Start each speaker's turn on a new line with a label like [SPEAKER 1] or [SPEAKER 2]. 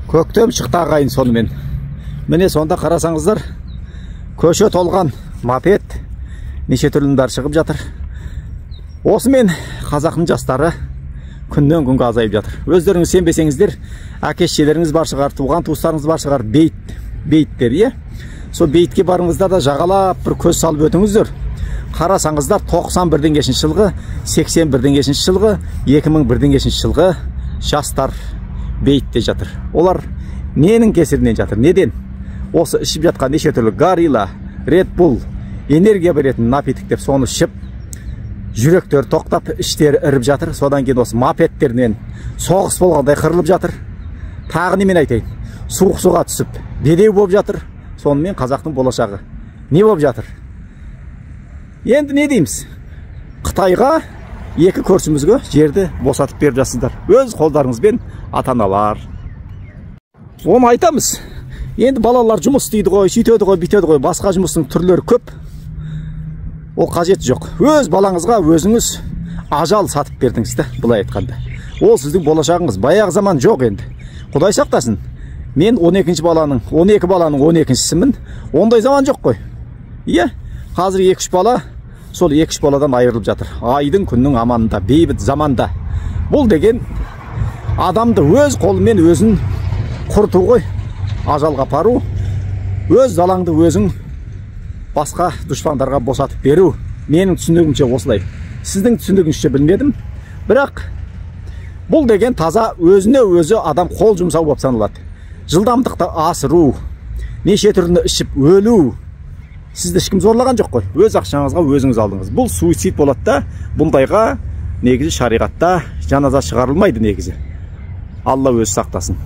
[SPEAKER 1] Көктем шықты ағайын сонымен. Міне сонда қарасаңыздар, көше толған мопед, неше түрлі шығып жатыр. Осымен қазақтың жастары күннен күнге азайып жатыр. Өздеріңіз сенбесеңіздер, әке-шешелеріңіз бар шығар, туған туыстарыңыз бар шығар, бейіттер, е? Сол бейітке барыңыздар да жағалап бір көз салып өтіңіздер. Қарасаңыздар 91-ден жылғы, 81-ден жылғы, 2001-ден жылғы жастар бейітте жатыр. Олар ненің кесірінен жатыр? Неден? Осы ішіп жатқан неше түрлі Горилла, Red Bull, энергия беретін напиток деп соны ішіп, жүректер тоқтап, іштері іріп жатыр. Содан кейін осы мопедтерінен соғыс болғандай қырылып жатыр. Тағы немен айтайын? Суық суға түсіп, бедеу болып жатыр. Сонымен қазақтың болашағы не болып жатыр? Енді не дейміз? Қытайға екі көршімізге жерді босатып беріп жатсыздар. Өз қолдарыңызбен, ата-аналар. Оны айтамыз. Енді балалар жұмыс істейді ғой, сөйтеді ғой, бүйтеді ғой. Басқа жұмыстың түрлері көп. Ол қажет жоқ. Өз балаңызға өзіңіз ажал сатып бердіңіз де, былай айтқанда. Ол сіздің болашағыңыз. Баяғы заман жоқ енді. Құдай сақтасын. Мен 12 баланың 12-шісімін. Ондай заман жоқ қой. Иә, қазір 2-3 бала, сол 2-3 баладан айырылып жатыр. Айдың күннің аманында, бейбіт заманда. Бұл деген адамды өз қолымен өзін құрту ғой. Ажалға апару, өз залаңды өзің басқа дұшпандарға босатып беру. Менің түсінігімше осылай. Сіздің түсінігіңізше білмедім. Бірақ бұл деген таза өзіне өзі адам қол жұмсау болып саналады. Жылдамдықты асыру, неше түрлі ішіп өлу. Сізді ешкім зорлаған жоқ қой. Өз ақшаңызға өзіңіз алдыңыз. Бұл суицид болады да, бұндайға негізі шариғатта жаназа шығарылмайды негізі. Алла өзі сақтасын.